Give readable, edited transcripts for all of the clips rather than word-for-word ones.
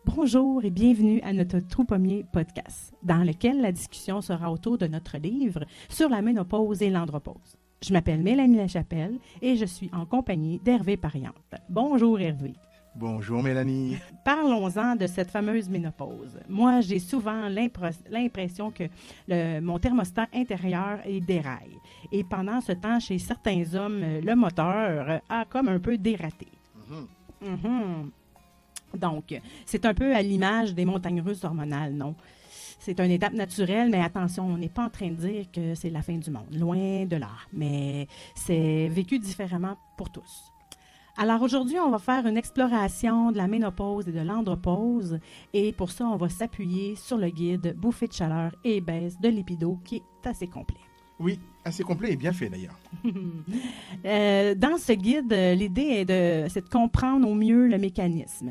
Bonjour et bienvenue à notre tout premier podcast, dans lequel la discussion sera autour de notre livre sur la ménopause et l'andropause. Je m'appelle Mélanie Lachapelle et je suis en compagnie d'Hervé Pariante. Bonjour Hervé. Bonjour Mélanie. Parlons-en de cette fameuse ménopause. Moi, j'ai souvent l'impression que mon thermostat intérieur est déraille. Et pendant ce temps, chez certains hommes, le moteur a comme un peu dératé. Donc, c'est un peu à l'image des montagnes russes hormonales, non? C'est une étape naturelle, mais attention, on n'est pas en train de dire que c'est la fin du monde. Loin de là. Mais c'est vécu différemment pour tous. Alors aujourd'hui, on va faire une exploration de la ménopause et de l'andropause. Et pour ça, on va s'appuyer sur le guide Bouffée de chaleur et baisse de lipido qui est assez complet. Oui, assez complet et bien fait d'ailleurs. Dans ce guide, l'idée c'est de comprendre au mieux le mécanisme,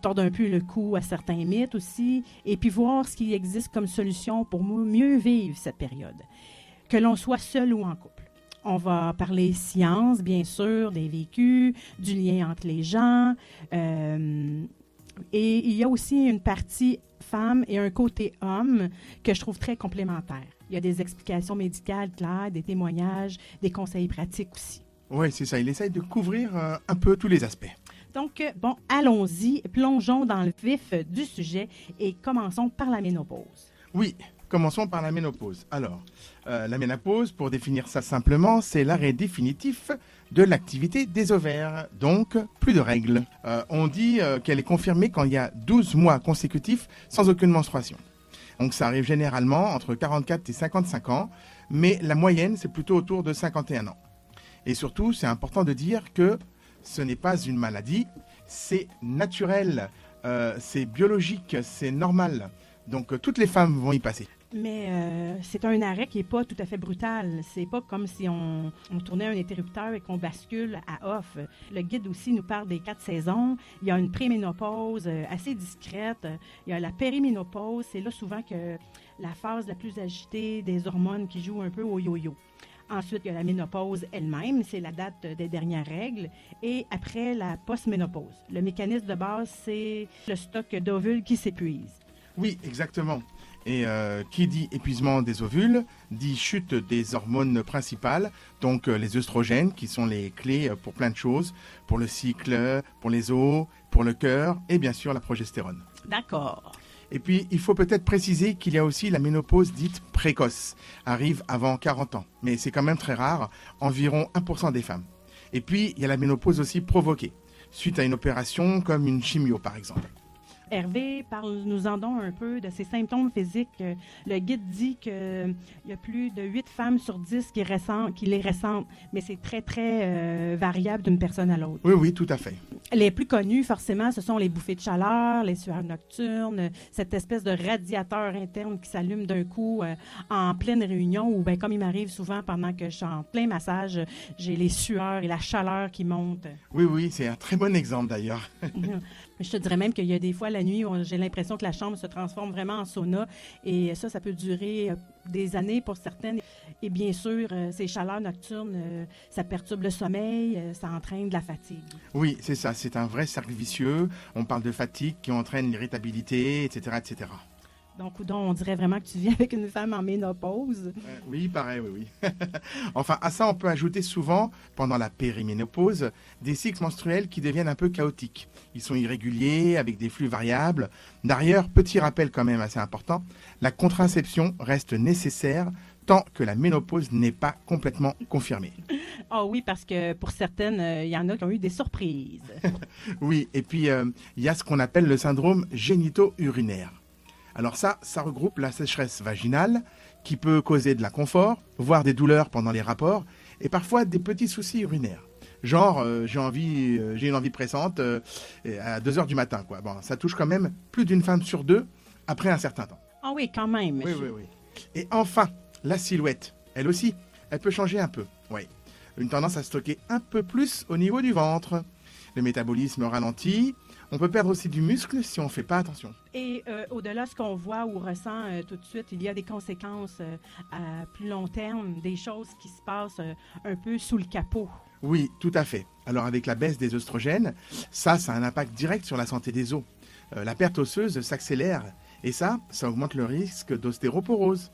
tordre un peu le cou à certains mythes aussi, et puis voir ce qui existe comme solution pour mieux vivre cette période, que l'on soit seul ou en couple. On va parler science, bien sûr, des vécus, du lien entre les gens, et il y a aussi une partie femme et un côté homme que je trouve très complémentaire. Il y a des explications médicales claires, des témoignages, des conseils pratiques aussi. Oui, c'est ça. Il essaye de couvrir un peu tous les aspects. Donc, bon, allons-y, plongeons dans le vif du sujet et commençons par la ménopause. Oui, commençons par la ménopause. Alors, la ménopause, pour définir ça simplement, c'est l'arrêt définitif de l'activité des ovaires. Donc, plus de règles. On dit qu'elle est confirmée quand il y a 12 mois consécutifs sans aucune menstruation. Donc ça arrive généralement entre 44 et 55 ans, mais la moyenne, c'est plutôt autour de 51 ans. Et surtout, c'est important de dire que ce n'est pas une maladie, c'est naturel, c'est biologique, c'est normal. Donc toutes les femmes vont y passer. Mais c'est un arrêt qui n'est pas tout à fait brutal. C'est pas comme si on tournait un interrupteur et qu'on bascule à off. Le guide aussi nous parle des 4 saisons. Il y a une préménopause assez discrète. Il y a la périménopause. C'est là souvent que la phase la plus agitée des hormones qui jouent un peu au yo-yo. Ensuite, il y a la ménopause elle-même, c'est la date des dernières règles. Et après, la postménopause. Le mécanisme de base, c'est le stock d'ovules qui s'épuise. Oui, exactement. Et qui dit épuisement des ovules, dit chute des hormones principales, donc les œstrogènes qui sont les clés pour plein de choses, pour le cycle, pour les os, pour le cœur et bien sûr la progestérone. D'accord. Et puis il faut peut-être préciser qu'il y a aussi la ménopause dite précoce, arrive avant 40 ans, mais c'est quand même très rare, environ 1% des femmes. Et puis il y a la ménopause aussi provoquée, suite à une opération comme une chimio par exemple. Hervé, parle-nous-en donc un peu de ces symptômes physiques. Le guide dit qu'il y a plus de 8 femmes sur 10 qui les ressentent, mais c'est très, très variable d'une personne à l'autre. Oui, tout à fait. Les plus connues, forcément, ce sont les bouffées de chaleur, les sueurs nocturnes, cette espèce de radiateur interne qui s'allume d'un coup en pleine réunion ou bien comme il m'arrive souvent pendant que je suis en plein massage, j'ai les sueurs et la chaleur qui montent. Oui, c'est un très bon exemple d'ailleurs. Je te dirais même qu'il y a des fois la nuit où j'ai l'impression que la chambre se transforme vraiment en sauna et ça peut durer des années pour certaines. Et bien sûr, ces chaleurs nocturnes, ça perturbe le sommeil, ça entraîne de la fatigue. Oui, c'est ça, c'est un vrai cercle vicieux. On parle de fatigue qui entraîne l'irritabilité, etc., etc. Donc, on dirait vraiment que tu vis avec une femme en ménopause. Oui, pareil, oui. Enfin, à ça, on peut ajouter souvent, pendant la périménopause, des cycles menstruels qui deviennent un peu chaotiques. Ils sont irréguliers, avec des flux variables. D'ailleurs, petit rappel quand même assez important, la contraception reste nécessaire tant que la ménopause n'est pas complètement confirmée. Ah oui, parce que pour certaines, il y en a qui ont eu des surprises. Oui, et puis il y a ce qu'on appelle le syndrome génito-urinaire. Alors ça regroupe la sécheresse vaginale qui peut causer de l'inconfort, voire des douleurs pendant les rapports et parfois des petits soucis urinaires. Genre, j'ai une envie pressante à 2h du matin, quoi. Bon, ça touche quand même plus d'une femme sur 2 après un certain temps. Ah oui, quand même. Oui. Et enfin, la silhouette, elle aussi, elle peut changer un peu. Oui. Une tendance à stocker un peu plus au niveau du ventre. Le métabolisme ralentit. On peut perdre aussi du muscle si on ne fait pas attention. Et au-delà de ce qu'on voit ou ressent tout de suite, il y a des conséquences à plus long terme, des choses qui se passent un peu sous le capot. Oui, tout à fait. Alors avec la baisse des œstrogènes, ça a un impact direct sur la santé des os. la perte osseuse s'accélère et ça augmente le risque d'ostéoporose.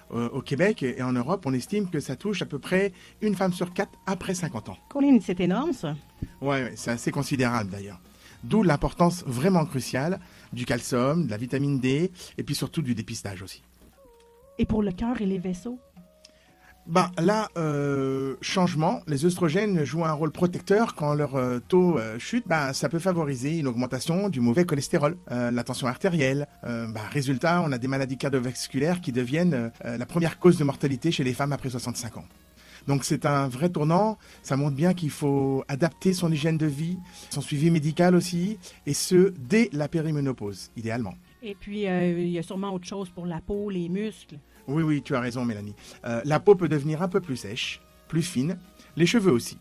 Au Québec et en Europe, on estime que ça touche à peu près une femme sur 4 après 50 ans. Colin, c'est énorme, ça. Ouais, c'est assez considérable d'ailleurs. D'où l'importance vraiment cruciale du calcium, de la vitamine D et puis surtout du dépistage aussi. Et pour le cœur et les vaisseaux? Là, changement, les œstrogènes jouent un rôle protecteur quand leur taux chute. Ça peut favoriser une augmentation du mauvais cholestérol, la tension artérielle. Résultat, on a des maladies cardiovasculaires qui deviennent la première cause de mortalité chez les femmes après 65 ans. Donc c'est un vrai tournant, ça montre bien qu'il faut adapter son hygiène de vie, son suivi médical aussi, et ce, dès la périménopause, idéalement. Et puis, il y a sûrement autre chose pour la peau, les muscles. Oui, tu as raison, Mélanie. La peau peut devenir un peu plus sèche, plus fine, les cheveux aussi.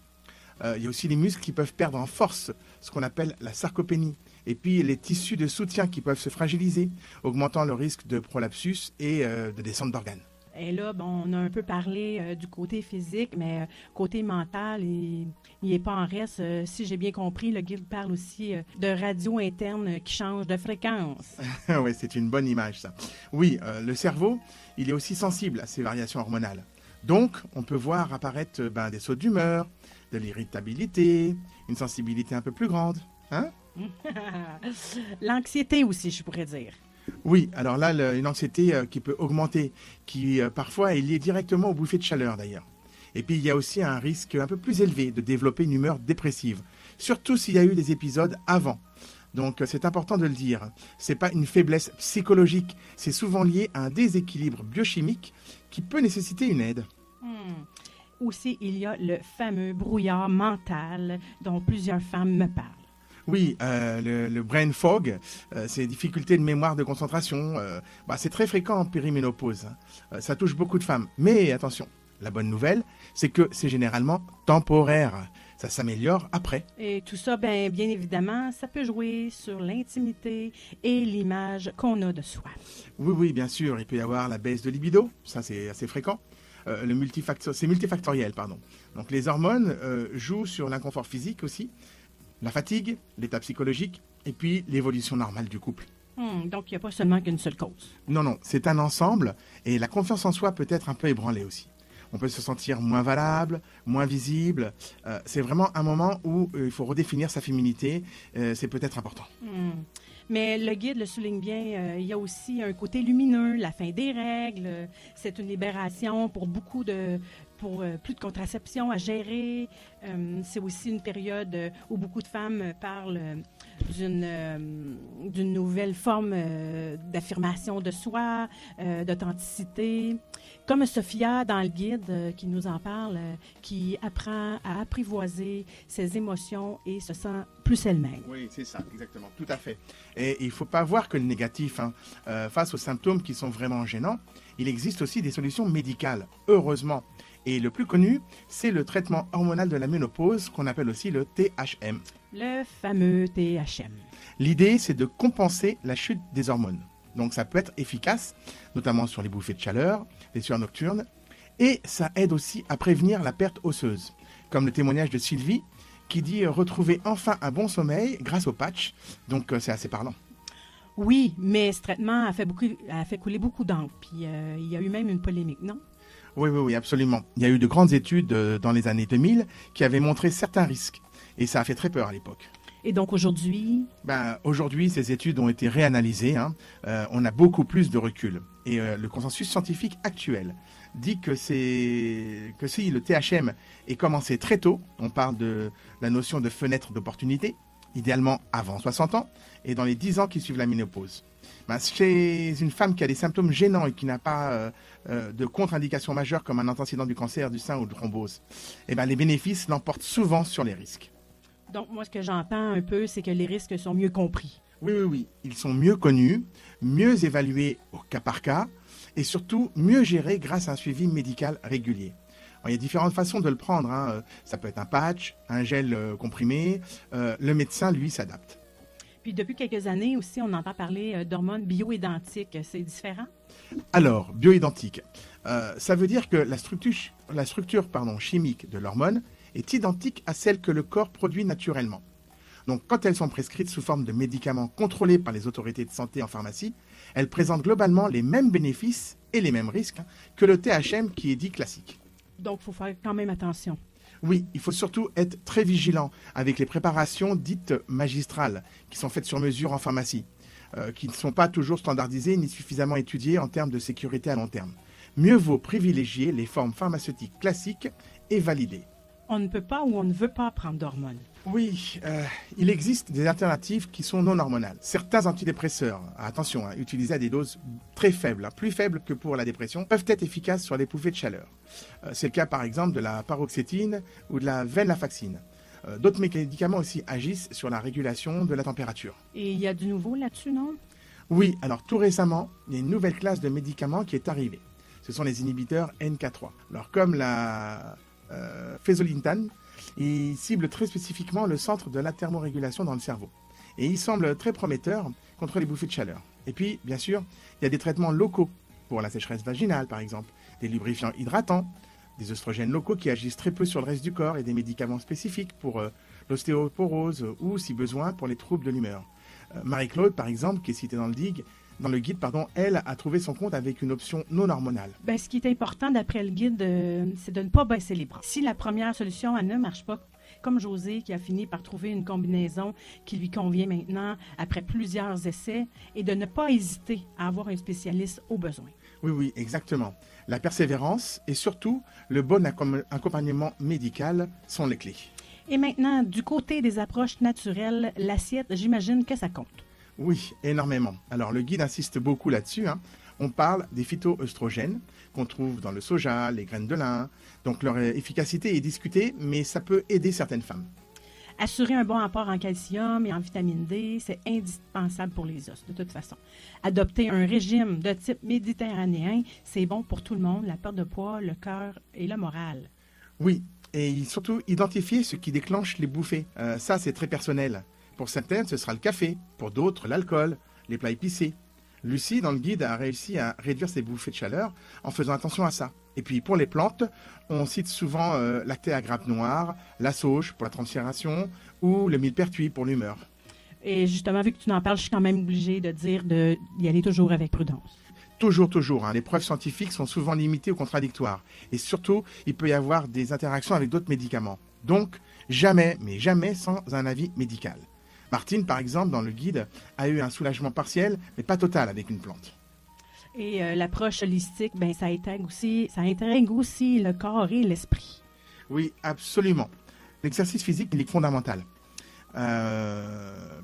Il y a aussi les muscles qui peuvent perdre en force, ce qu'on appelle la sarcopénie. Et puis les tissus de soutien qui peuvent se fragiliser, augmentant le risque de prolapsus et de descente d'organes. Et là, on a un peu parlé du côté physique, mais côté mental, il n'est pas en reste. Si j'ai bien compris, le guide parle aussi de radio interne qui change de fréquence. Oui, c'est une bonne image, ça. Oui, le cerveau, il est aussi sensible à ces variations hormonales. Donc, on peut voir apparaître des sauts d'humeur, de l'irritabilité, une sensibilité un peu plus grande. Hein? L'anxiété aussi, je pourrais dire. Oui, alors là, une anxiété qui peut augmenter, qui parfois est liée directement aux bouffées de chaleur d'ailleurs. Et puis il y a aussi un risque un peu plus élevé de développer une humeur dépressive, surtout s'il y a eu des épisodes avant. Donc c'est important de le dire, c'est pas une faiblesse psychologique, c'est souvent lié à un déséquilibre biochimique qui peut nécessiter une aide. Aussi, il y a le fameux brouillard mental dont plusieurs femmes me parlent. Oui, le brain fog, ces difficultés de mémoire de concentration, c'est très fréquent en périménopause. Ça touche beaucoup de femmes. Mais attention, la bonne nouvelle, c'est que c'est généralement temporaire. Ça s'améliore après. Et tout ça, bien évidemment, ça peut jouer sur l'intimité et l'image qu'on a de soi. Oui, bien sûr. Il peut y avoir la baisse de libido, ça c'est assez fréquent. C'est multifactoriel, pardon. Donc les hormones jouent sur l'inconfort physique aussi. La fatigue, l'état psychologique, et puis l'évolution normale du couple. Donc, il n'y a pas seulement qu'une seule cause. Non, c'est un ensemble, et la confiance en soi peut être un peu ébranlée aussi. On peut se sentir moins valable, moins visible. C'est vraiment un moment où il faut redéfinir sa féminité. C'est peut-être important. Mais le guide le souligne bien, il y a aussi un côté lumineux, la fin des règles. C'est une libération pour plus de contraception à gérer. C'est aussi une période où beaucoup de femmes parlent d'une nouvelle forme d'affirmation de soi, d'authenticité. Comme Sophia dans le guide qui nous en parle, qui apprend à apprivoiser ses émotions et se sent plus elle-même. Oui, c'est ça, exactement, tout à fait. Et il ne faut pas voir que le négatif. Face aux symptômes qui sont vraiment gênants, il existe aussi des solutions médicales, heureusement. Et le plus connu, c'est le traitement hormonal de la ménopause, qu'on appelle aussi le THM. Le fameux THM. L'idée, c'est de compenser la chute des hormones. Donc ça peut être efficace, notamment sur les bouffées de chaleur, les sueurs nocturnes, et ça aide aussi à prévenir la perte osseuse, comme le témoignage de Sylvie, qui dit retrouver enfin un bon sommeil grâce au patch. Donc c'est assez parlant. Oui, mais ce traitement a fait couler beaucoup d'encre, puis il y a eu même une polémique, non? Oui, absolument. Il y a eu de grandes études dans les années 2000 qui avaient montré certains risques, et ça a fait très peur à l'époque. Et donc aujourd'hui? Aujourd'hui, ces études ont été réanalysées. On a beaucoup plus de recul. Et le consensus scientifique actuel dit que si le THM est commencé très tôt, on parle de la notion de fenêtre d'opportunité, idéalement avant 60 ans, et dans les 10 ans qui suivent la ménopause. Chez une femme qui a des symptômes gênants et qui n'a pas de contre-indication majeure comme un antécédent du cancer du sein ou de thrombose, les bénéfices l'emportent souvent sur les risques. Donc, moi, ce que j'entends un peu, c'est que les risques sont mieux compris. Oui. Ils sont mieux connus, mieux évalués au cas par cas et surtout mieux gérés grâce à un suivi médical régulier. Alors, il y a différentes façons de le prendre. Ça peut être un patch, un gel comprimé. Le médecin, lui, s'adapte. Puis, depuis quelques années aussi, on entend parler d'hormones bioidentiques. C'est différent? Alors, bioidentique, ça veut dire que la structure chimique de l'hormone est identique à celle que le corps produit naturellement. Donc quand elles sont prescrites sous forme de médicaments contrôlés par les autorités de santé en pharmacie, elles présentent globalement les mêmes bénéfices et les mêmes risques que le THM qui est dit classique. Donc, il faut faire quand même attention. Oui, il faut surtout être très vigilant avec les préparations dites magistrales qui sont faites sur mesure en pharmacie, qui ne sont pas toujours standardisées ni suffisamment étudiées en termes de sécurité à long terme. Mieux vaut privilégier les formes pharmaceutiques classiques et validées. On ne peut pas ou on ne veut pas prendre d'hormones. Oui, il existe des alternatives qui sont non hormonales. Certains antidépresseurs, attention, utilisés à des doses très faibles, plus faibles que pour la dépression, peuvent être efficaces sur les bouffées de chaleur. C'est le cas par exemple de la paroxétine ou de la venlafaxine. D'autres médicaments aussi agissent sur la régulation de la température. Et il y a du nouveau là-dessus, non? Oui, alors tout récemment, il y a une nouvelle classe de médicaments qui est arrivée. Ce sont les inhibiteurs NK3. Alors comme la fésolintane, il cible très spécifiquement le centre de la thermorégulation dans le cerveau. Et il semble très prometteur contre les bouffées de chaleur. Et puis, bien sûr, il y a des traitements locaux pour la sécheresse vaginale, par exemple, des lubrifiants hydratants, des œstrogènes locaux qui agissent très peu sur le reste du corps et des médicaments spécifiques pour l'ostéoporose ou, si besoin, pour les troubles de l'humeur. Marie-Claude, par exemple, qui est citée dans le guide, elle a trouvé son compte avec une option non hormonale. Ce qui est important d'après le guide, c'est de ne pas baisser les bras. Si la première solution elle ne marche pas, comme José qui a fini par trouver une combinaison qui lui convient maintenant après plusieurs essais, et de ne pas hésiter à avoir un spécialiste au besoin. Oui, exactement. La persévérance et surtout le bon accompagnement médical sont les clés. Et maintenant, du côté des approches naturelles, l'assiette, j'imagine que ça compte. Oui, énormément. Alors le guide insiste beaucoup là-dessus. On parle des phytoœstrogènes qu'on trouve dans le soja, les graines de lin. Donc leur efficacité est discutée, mais ça peut aider certaines femmes. Assurer un bon apport en calcium et en vitamine D, c'est indispensable pour les os, de toute façon. Adopter un régime de type méditerranéen, c'est bon pour tout le monde, la perte de poids, le cœur et le moral. Oui, et surtout identifier ce qui déclenche les bouffées. Ça, c'est très personnel. Pour certaines, ce sera le café. Pour d'autres, l'alcool, les plats épicés. Lucie, dans le guide, a réussi à réduire ses bouffées de chaleur en faisant attention à ça. Et puis, pour les plantes, on cite souvent lacté à grappes noires, la sauge pour la transpiration ou le millepertuis pour l'humeur. Et justement, vu que tu en parles, je suis quand même obligée de dire d'y aller toujours avec prudence. Toujours. Les preuves scientifiques sont souvent limitées ou contradictoires. Et surtout, il peut y avoir des interactions avec d'autres médicaments. Donc, jamais, mais jamais sans un avis médical. Martine, par exemple, dans le guide, a eu un soulagement partiel, mais pas total avec une plante. Et l'approche holistique, ça intègre aussi le corps et l'esprit. Oui, absolument. L'exercice physique, il est fondamental.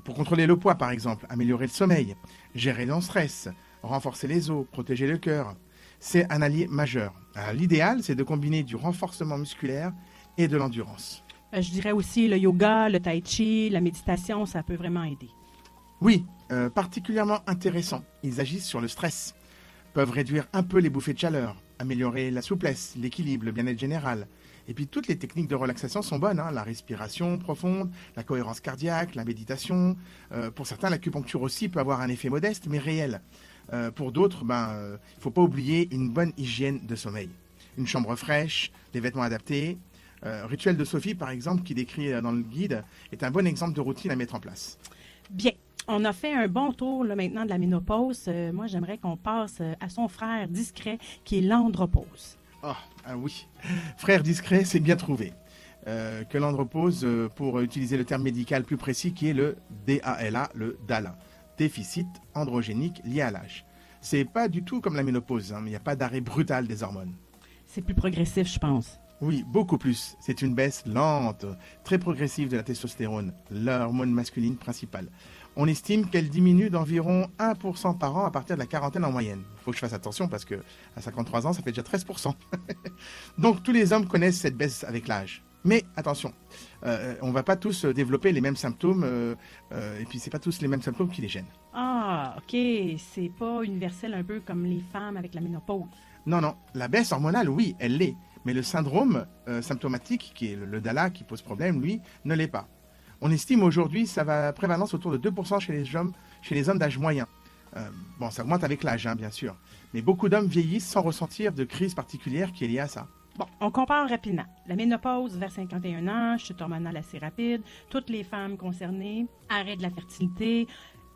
Pour contrôler le poids, par exemple, améliorer le sommeil, gérer le stress, renforcer les os, protéger le cœur, c'est un allié majeur. L'idéal, c'est de combiner du renforcement musculaire et de l'endurance. Je dirais aussi le yoga, le tai chi, la méditation, ça peut vraiment aider. Oui, particulièrement intéressant. Ils agissent sur le stress, peuvent réduire un peu les bouffées de chaleur, améliorer la souplesse, l'équilibre, le bien-être général. Et puis toutes les techniques de relaxation sont bonnes, la respiration profonde, la cohérence cardiaque, la méditation. Pour certains, l'acupuncture aussi peut avoir un effet modeste, mais réel. Pour d'autres, il ne faut pas oublier une bonne hygiène de sommeil. Une chambre fraîche, des vêtements adaptés. Rituel de Sophie, par exemple, qui décrit dans le guide, est un bon exemple de routine à mettre en place. Bien, on a fait un bon tour maintenant de la ménopause. Moi, j'aimerais qu'on passe à son frère discret, qui est l'andropause. Oui, frère discret, c'est bien trouvé. Que l'andropause, pour utiliser le terme médical plus précis, qui est le DALA, le DALA, déficit androgénique lié à l'âge. C'est pas du tout comme la ménopause, il n'y a pas d'arrêt brutal des hormones. C'est plus progressif, je pense. Oui, beaucoup plus. C'est une baisse lente, très progressive de la testostérone, l'hormone masculine principale. On estime qu'elle diminue d'environ 1% par an à partir de la quarantaine en moyenne. Il faut que je fasse attention parce qu'à 53 ans, ça fait déjà 13%. Donc tous les hommes connaissent cette baisse avec l'âge. Mais attention, on ne va pas tous développer les mêmes symptômes, et puis c'est pas tous les mêmes symptômes qui les gênent. Ok, c'est pas universel un peu comme les femmes avec la ménopause. Non, la baisse hormonale, oui, elle l'est. Mais le syndrome symptomatique, qui est le DALA, qui pose problème, lui, ne l'est pas. On estime aujourd'hui, ça va à prévalence autour de 2% chez les hommes d'âge moyen. Ça augmente avec l'âge, bien sûr. Mais beaucoup d'hommes vieillissent sans ressentir de crise particulière qui est liée à ça. Bon, on compare rapidement. La ménopause vers 51 ans, chute hormonale assez rapide, toutes les femmes concernées, arrêt de la fertilité.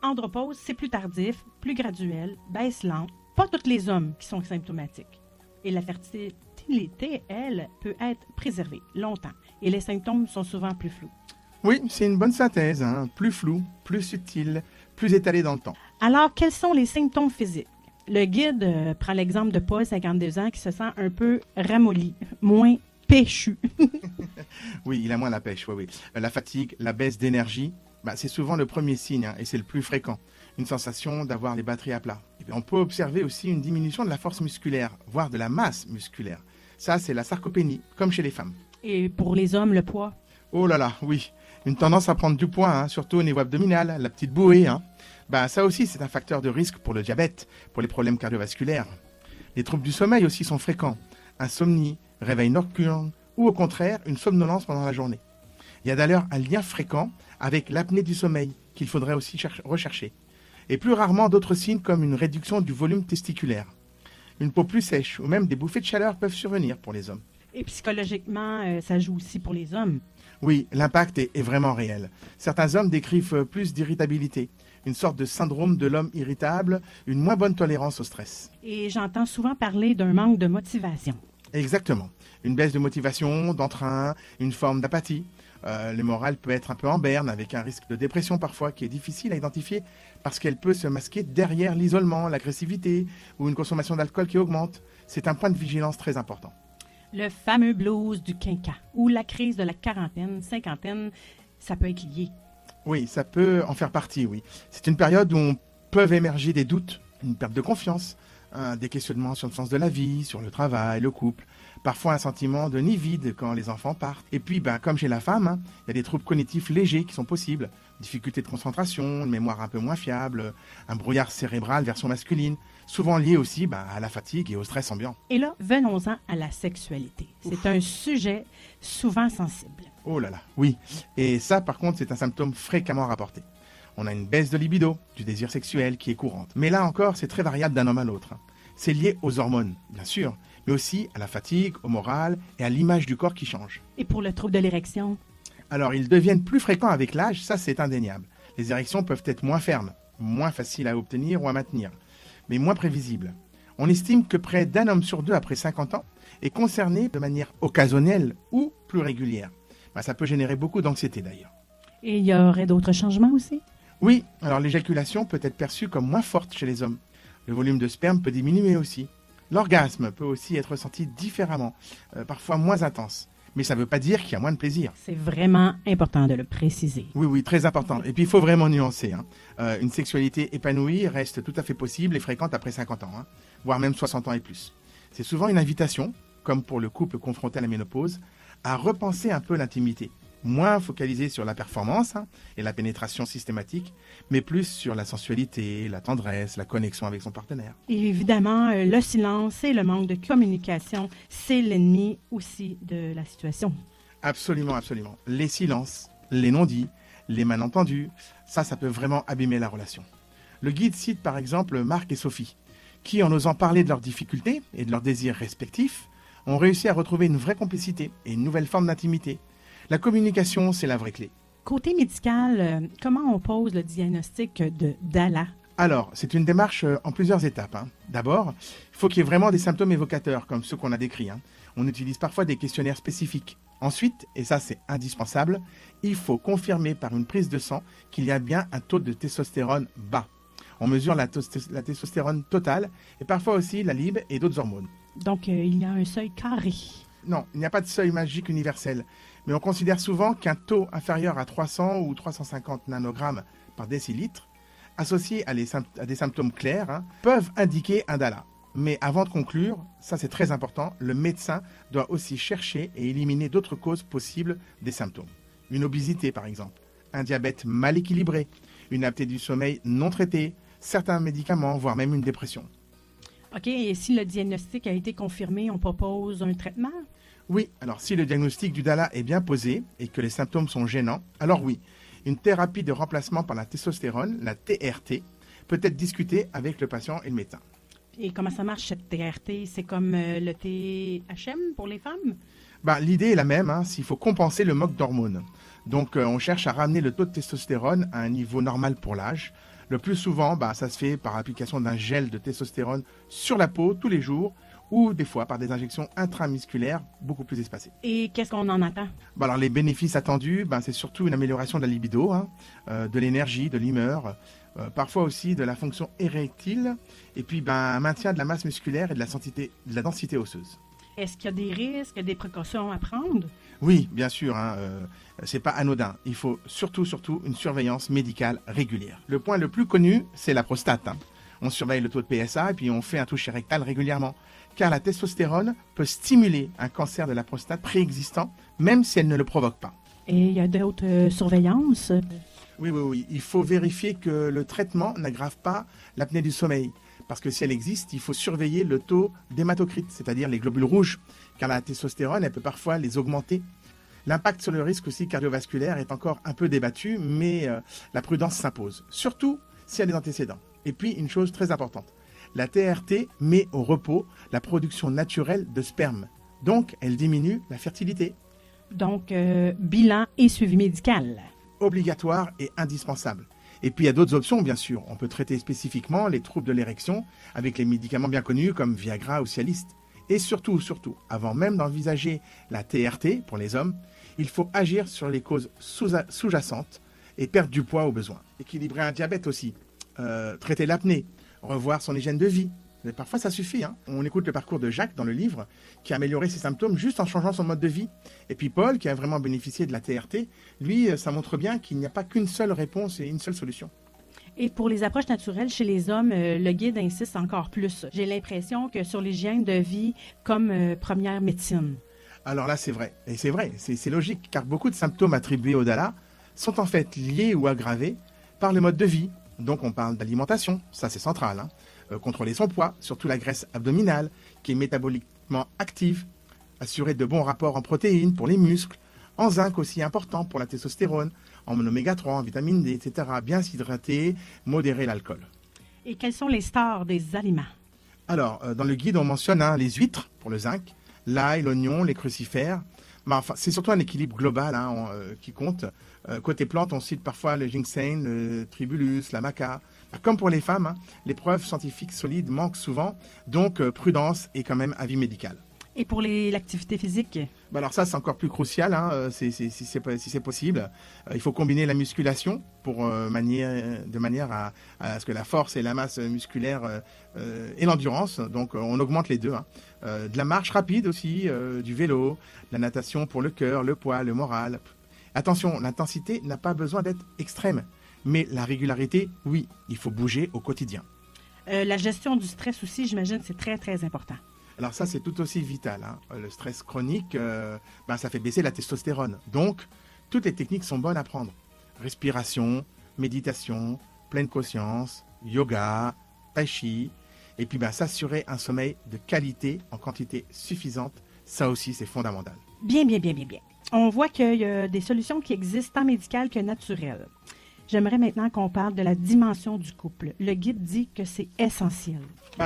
Andropause, c'est plus tardif, plus graduel, baisse lente. Pas tous les hommes qui sont symptomatiques. Et la fertilité, elle, peut être préservée longtemps. Et les symptômes sont souvent plus flous. Oui, c'est une bonne synthèse, hein. Plus flou, plus subtil, plus étalé dans le temps. Alors, quels sont les symptômes physiques? Le guide prend l'exemple de Paul, 52 ans, qui se sent un peu ramolli, moins péchu. Oui, il a moins la pêche, oui. La fatigue, la baisse d'énergie, c'est souvent le premier signe, hein, et c'est le plus fréquent. Une sensation d'avoir les batteries à plat. Et puis, on peut observer aussi une diminution de la force musculaire, voire de la masse musculaire. Ça, c'est la sarcopénie, comme chez les femmes. Et pour les hommes, le poids? Oh là là, oui. Une tendance à prendre du poids, hein, surtout au niveau abdominal, la petite bouée. Hein. Ça aussi, c'est un facteur de risque pour le diabète, pour les problèmes cardiovasculaires. Les troubles du sommeil aussi sont fréquents. Insomnie, réveil nocturne, ou au contraire, une somnolence pendant la journée. Il y a d'ailleurs un lien fréquent avec l'apnée du sommeil qu'il faudrait aussi rechercher. Et plus rarement d'autres signes comme une réduction du volume testiculaire. Une peau plus sèche ou même des bouffées de chaleur peuvent survenir pour les hommes. Et psychologiquement, ça joue aussi pour les hommes. Oui, l'impact est vraiment réel. Certains hommes décrivent plus d'irritabilité, une sorte de syndrome de l'homme irritable, une moins bonne tolérance au stress. Et j'entends souvent parler d'un manque de motivation. Exactement. Une baisse de motivation, d'entrain, une forme d'apathie. Le moral peut être un peu en berne, avec un risque de dépression parfois qui est difficile à identifier parce qu'elle peut se masquer derrière l'isolement, l'agressivité ou une consommation d'alcool qui augmente. C'est un point de vigilance très important. Le fameux blues du quinquat ou la crise de la quarantaine, cinquantaine, ça peut être lié. Oui, ça peut en faire partie, oui. C'est une période où peuvent émerger des doutes, une perte de confiance, des questionnements sur le sens de la vie, sur le travail, le couple, parfois un sentiment de nid vide quand les enfants partent. Et puis, comme chez la femme, il y a des troubles cognitifs légers qui sont possibles, difficultés de concentration, une mémoire un peu moins fiable, un brouillard cérébral version masculine, souvent lié aussi à la fatigue et au stress ambiant. Et là, venons-en à la sexualité. C'est un sujet souvent sensible. Oh là là, oui. Et ça, par contre, c'est un symptôme fréquemment rapporté. On a une baisse de libido, du désir sexuel qui est courante. Mais là encore, c'est très variable d'un homme à l'autre. C'est lié aux hormones, bien sûr, mais aussi à la fatigue, au moral et à l'image du corps qui change. Et pour le trouble de l'érection? Alors, ils deviennent plus fréquents avec l'âge, ça c'est indéniable. Les érections peuvent être moins fermes, moins faciles à obtenir ou à maintenir, mais moins prévisibles. On estime que près d'un homme sur deux après 50 ans est concerné de manière occasionnelle ou plus régulière. Ça peut générer beaucoup d'anxiété d'ailleurs. Et il y aurait d'autres changements aussi? Oui, alors l'éjaculation peut être perçue comme moins forte chez les hommes. Le volume de sperme peut diminuer aussi. L'orgasme peut aussi être ressenti différemment, parfois moins intense. Mais ça ne veut pas dire qu'il y a moins de plaisir. C'est vraiment important de le préciser. Oui, très important. Et puis il faut vraiment nuancer. Une sexualité épanouie reste tout à fait possible et fréquente après 50 ans, voire même 60 ans et plus. C'est souvent une invitation, comme pour le couple confronté à la ménopause, à repenser un peu l'intimité. Moins focalisé sur la performance et la pénétration systématique, mais plus sur la sensualité, la tendresse, la connexion avec son partenaire. Et évidemment, le silence et le manque de communication, c'est l'ennemi aussi de la situation. Absolument, absolument. Les silences, les non-dits, les malentendus, ça peut vraiment abîmer la relation. Le guide cite par exemple Marc et Sophie, qui en osant parler de leurs difficultés et de leurs désirs respectifs, ont réussi à retrouver une vraie complicité et une nouvelle forme d'intimité. La communication, c'est la vraie clé. Côté médical, comment on pose le diagnostic de DALA? Alors, c'est une démarche en plusieurs étapes. D'abord, il faut qu'il y ait vraiment des symptômes évocateurs, comme ceux qu'on a décrits. On utilise parfois des questionnaires spécifiques. Ensuite, et ça c'est indispensable, il faut confirmer par une prise de sang qu'il y a bien un taux de testostérone bas. On mesure la testostérone totale et parfois aussi la libido et d'autres hormones. Donc, il y a un seuil carré. Non, il n'y a pas de seuil magique universel, mais on considère souvent qu'un taux inférieur à 300 ou 350 nanogrammes par décilitre, associé à des symptômes clairs, peuvent indiquer un DALA. Mais avant de conclure, ça c'est très important, le médecin doit aussi chercher et éliminer d'autres causes possibles des symptômes. Une obésité par exemple, un diabète mal équilibré, une apnée du sommeil non traitée, certains médicaments, voire même une dépression. OK, et si le diagnostic a été confirmé, on propose un traitement? Oui, alors si le diagnostic du DALA est bien posé et que les symptômes sont gênants, alors oui, une thérapie de remplacement par la testostérone, la TRT, peut être discutée avec le patient et le médecin. Et comment ça marche cette TRT? C'est comme le THM pour les femmes? L'idée est la même, hein, s'il faut compenser le manque d'hormones. Donc on cherche à ramener le taux de testostérone à un niveau normal pour l'âge. Le plus souvent, ça se fait par application d'un gel de testostérone sur la peau tous les jours ou des fois par des injections intramusculaires beaucoup plus espacées. Et qu'est-ce qu'on en attend? Alors les bénéfices attendus, c'est surtout une amélioration de la libido, hein, de l'énergie, de l'humeur, parfois aussi de la fonction érectile, et puis un maintien de la masse musculaire et de la densité osseuse. Est-ce qu'il y a des risques, des précautions à prendre? Oui, bien sûr, hein, c'est pas anodin. Il faut surtout une surveillance médicale régulière. Le point le plus connu, c'est la prostate, hein. On surveille le taux de PSA et puis on fait un toucher rectal régulièrement. Car la testostérone peut stimuler un cancer de la prostate préexistant, même si elle ne le provoque pas. Et il y a d'autres surveillances? Oui. Il faut vérifier que le traitement n'aggrave pas l'apnée du sommeil. Parce que si elle existe, il faut surveiller le taux d'hématocrite, c'est-à-dire les globules rouges. Car la testostérone, elle peut parfois les augmenter. L'impact sur le risque aussi cardiovasculaire est encore un peu débattu, mais la prudence s'impose. Surtout s'il y a des antécédents. Et puis, une chose très importante. La TRT met au repos la production naturelle de sperme. Donc, elle diminue la fertilité. Donc, bilan et suivi médical. Obligatoire et indispensable. Et puis, il y a d'autres options, bien sûr. On peut traiter spécifiquement les troubles de l'érection avec les médicaments bien connus comme Viagra ou Cialis. Et surtout, avant même d'envisager la TRT pour les hommes, il faut agir sur les causes sous-jacentes et perdre du poids au besoin. Équilibrer un diabète aussi. Traiter l'apnée. Revoir son hygiène de vie. Mais parfois, ça suffit, hein. On écoute le parcours de Jacques dans le livre, qui a amélioré ses symptômes juste en changeant son mode de vie. Et puis Paul, qui a vraiment bénéficié de la TRT, lui, ça montre bien qu'il n'y a pas qu'une seule réponse et une seule solution. Et pour les approches naturelles chez les hommes, le guide insiste encore plus. J'ai l'impression que sur l'hygiène de vie comme première médecine. Alors là, c'est vrai. Et c'est logique, car beaucoup de symptômes attribués au Dala sont en fait liés ou aggravés par le mode de vie. Donc on parle d'alimentation, ça c'est central, hein. Contrôler son poids, surtout la graisse abdominale, qui est métaboliquement active, assurer de bons rapports en protéines pour les muscles, en zinc aussi important pour la testostérone, en oméga 3, en vitamine D, etc. Bien s'hydrater, modérer l'alcool. Et quels sont les stars des aliments? Alors, dans le guide, on mentionne les huîtres pour le zinc, l'ail, l'oignon, les crucifères. C'est surtout un équilibre global qui compte. Côté plantes, on cite parfois le ginseng, le tribulus, la maca. Comme pour les femmes, les preuves scientifiques solides manquent souvent, donc prudence et quand même avis médical. Et pour l'activité physique? Alors ça, c'est encore plus crucial, si c'est possible. Il faut combiner la musculation de manière à ce que la force et la masse musculaire et l'endurance, donc on augmente les deux. De la marche rapide aussi, du vélo, de la natation pour le cœur, le poids, le moral. Attention, l'intensité n'a pas besoin d'être extrême, mais la régularité, oui, il faut bouger au quotidien. La gestion du stress aussi, j'imagine, c'est très, très important. Alors ça, c'est tout aussi vital. Le stress chronique, ça fait baisser la testostérone. Donc, toutes les techniques sont bonnes à prendre. Respiration, méditation, pleine conscience, yoga, tai chi. Et puis, s'assurer un sommeil de qualité en quantité suffisante, ça aussi, c'est fondamental. Bien. On voit qu'il y a des solutions qui existent tant médicales que naturelles. J'aimerais maintenant qu'on parle de la dimension du couple. Le guide dit que c'est essentiel.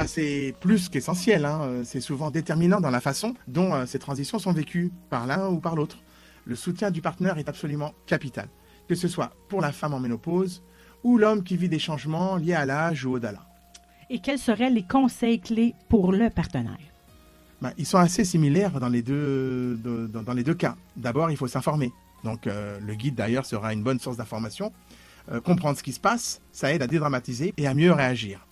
C'est plus qu'essentiel. C'est souvent déterminant dans la façon dont ces transitions sont vécues par l'un ou par l'autre. Le soutien du partenaire est absolument capital, que ce soit pour la femme en ménopause ou l'homme qui vit des changements liés à l'âge ou au Dala. Et quels seraient les conseils clés pour le partenaire? Ils sont assez similaires dans les deux cas. D'abord, il faut s'informer. Donc, le guide, d'ailleurs, sera une bonne source d'information. Comprendre ce qui se passe, ça aide à dédramatiser et à mieux réagir.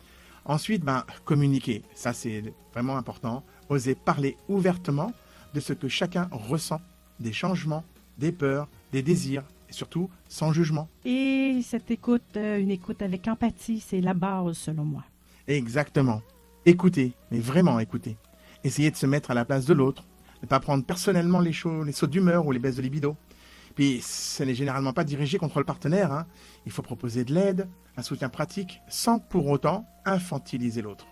Ensuite, communiquer. Ça, c'est vraiment important. Oser parler ouvertement de ce que chacun ressent, des changements, des peurs, des désirs, et surtout sans jugement. Et cette écoute, une écoute avec empathie, c'est la base, selon moi. Exactement. Écoutez, mais vraiment écoutez. Essayez de se mettre à la place de l'autre, ne pas prendre personnellement les sauts d'humeur ou les baisses de libido. Puis, ce n'est généralement pas dirigé contre le partenaire. Il faut proposer de l'aide, un soutien pratique, sans pour autant infantiliser l'autre.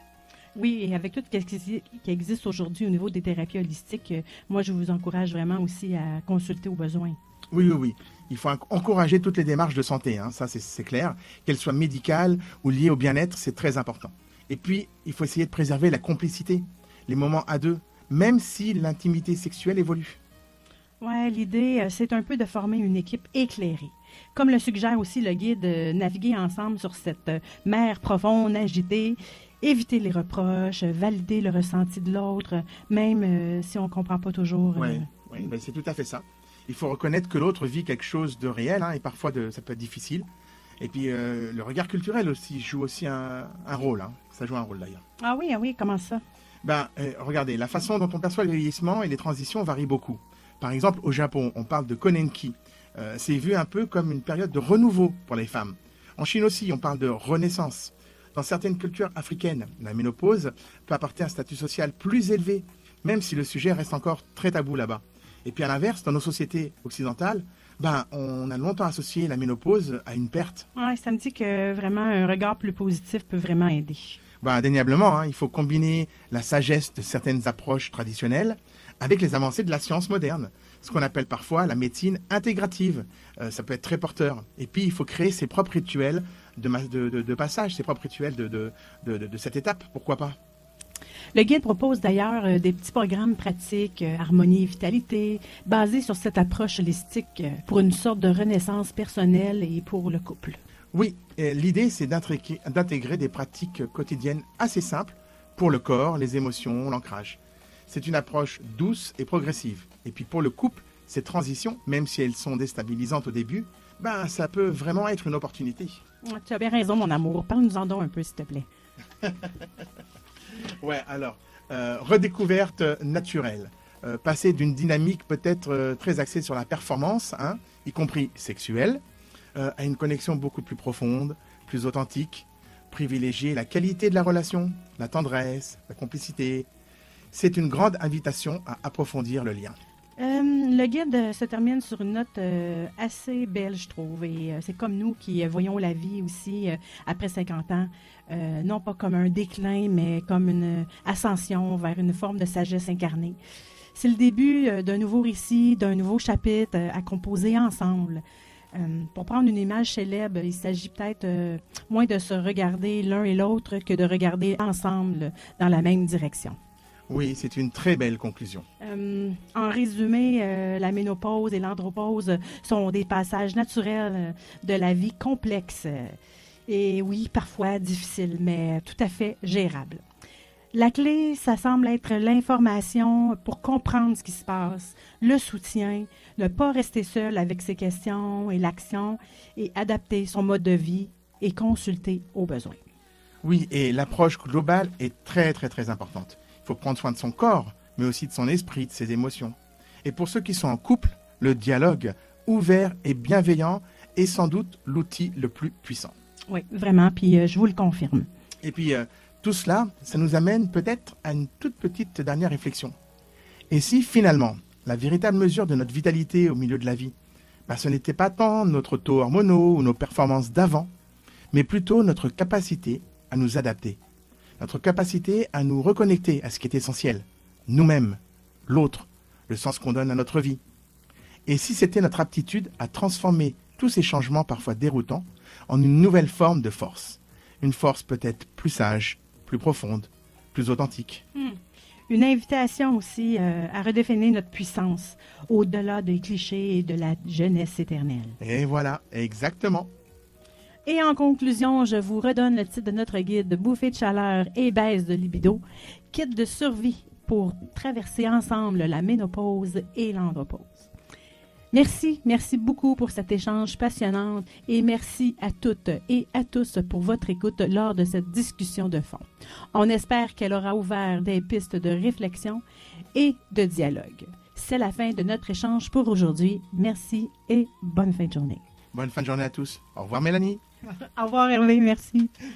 Oui, et avec tout ce qui existe aujourd'hui au niveau des thérapies holistiques, moi, je vous encourage vraiment aussi à consulter au besoin. Oui. Il faut encourager toutes les démarches de santé. Ça, c'est clair. Qu'elles soient médicales ou liées au bien-être, c'est très important. Et puis, il faut essayer de préserver la complicité, les moments à deux, même si l'intimité sexuelle évolue. Ouais, l'idée, c'est un peu de former une équipe éclairée. Comme le suggère aussi le guide, naviguer ensemble sur cette mer profonde, agitée, éviter les reproches, valider le ressenti de l'autre, même si on ne comprend pas toujours. Oui, ben c'est tout à fait ça. Il faut reconnaître que l'autre vit quelque chose de réel, et parfois ça peut être difficile. Et puis le regard culturel aussi joue aussi un rôle. Ça joue un rôle d'ailleurs. Ah oui, comment ça? Regardez, la façon dont on perçoit le vieillissement et les transitions varie beaucoup. Par exemple, au Japon, on parle de Konenki. C'est vu un peu comme une période de renouveau pour les femmes. En Chine aussi, on parle de renaissance. Dans certaines cultures africaines, la ménopause peut apporter un statut social plus élevé, même si le sujet reste encore très tabou là-bas. Et puis à l'inverse, dans nos sociétés occidentales, on a longtemps associé la ménopause à une perte. Ouais, ça me dit que vraiment un regard plus positif peut vraiment aider. Indéniablement, il faut combiner la sagesse de certaines approches traditionnelles avec les avancées de la science moderne, ce qu'on appelle parfois la médecine intégrative. Ça peut être très porteur. Et puis, il faut créer ses propres rituels de passage, ses propres rituels de cette étape, pourquoi pas. Le guide propose d'ailleurs des petits programmes pratiques, harmonie et vitalité, basés sur cette approche holistique pour une sorte de renaissance personnelle et pour le couple. Oui, l'idée, c'est d'intégrer des pratiques quotidiennes assez simples pour le corps, les émotions, l'ancrage. C'est une approche douce et progressive. Et puis pour le couple, ces transitions, même si elles sont déstabilisantes au début, ça peut vraiment être une opportunité. Tu as bien raison, mon amour. Parle-nous-en donc un peu, s'il te plaît. Redécouverte naturelle. Passer d'une dynamique peut-être très axée sur la performance, y compris sexuelle, à une connexion beaucoup plus profonde, plus authentique, privilégier la qualité de la relation, la tendresse, la complicité. C'est une grande invitation à approfondir le lien. Le guide se termine sur une note assez belle, je trouve. Et c'est comme nous qui voyons la vie aussi après 50 ans, non pas comme un déclin, mais comme une ascension vers une forme de sagesse incarnée. C'est le début d'un nouveau récit, d'un nouveau chapitre à composer ensemble. Pour prendre une image célèbre, il s'agit peut-être moins de se regarder l'un et l'autre que de regarder ensemble dans la même direction. Oui, c'est une très belle conclusion. En résumé, la ménopause et l'andropause sont des passages naturels de la vie complexe. Et oui, parfois difficiles, mais tout à fait gérables. La clé, ça semble être l'information pour comprendre ce qui se passe, le soutien, ne pas rester seul avec ses questions et l'action, et adapter son mode de vie et consulter aux besoins. Oui, et l'approche globale est très, très, très importante. Il faut prendre soin de son corps, mais aussi de son esprit, de ses émotions. Et pour ceux qui sont en couple, le dialogue ouvert et bienveillant est sans doute l'outil le plus puissant. Oui, vraiment, puis je vous le confirme. Et puis, tout cela, ça nous amène peut-être à une toute petite dernière réflexion. Et si finalement, la véritable mesure de notre vitalité au milieu de la vie, ce n'était pas tant notre taux hormonaux ou nos performances d'avant, mais plutôt notre capacité à nous adapter, notre capacité à nous reconnecter à ce qui est essentiel, nous-mêmes, l'autre, le sens qu'on donne à notre vie. Et si c'était notre aptitude à transformer tous ces changements parfois déroutants en une nouvelle forme de force, une force peut-être plus sage, plus profonde, plus authentique. Une invitation aussi à redéfinir notre puissance au-delà des clichés et de la jeunesse éternelle. Et voilà, exactement. Et en conclusion, je vous redonne le titre de notre guide, Bouffée de chaleur et baisse de libido, kit de survie pour traverser ensemble la ménopause et l'andropause. Merci beaucoup pour cet échange passionnant et merci à toutes et à tous pour votre écoute lors de cette discussion de fond. On espère qu'elle aura ouvert des pistes de réflexion et de dialogue. C'est la fin de notre échange pour aujourd'hui. Merci et bonne fin de journée. Bonne fin de journée à tous. Au revoir Mélanie. Au revoir Hervé, merci.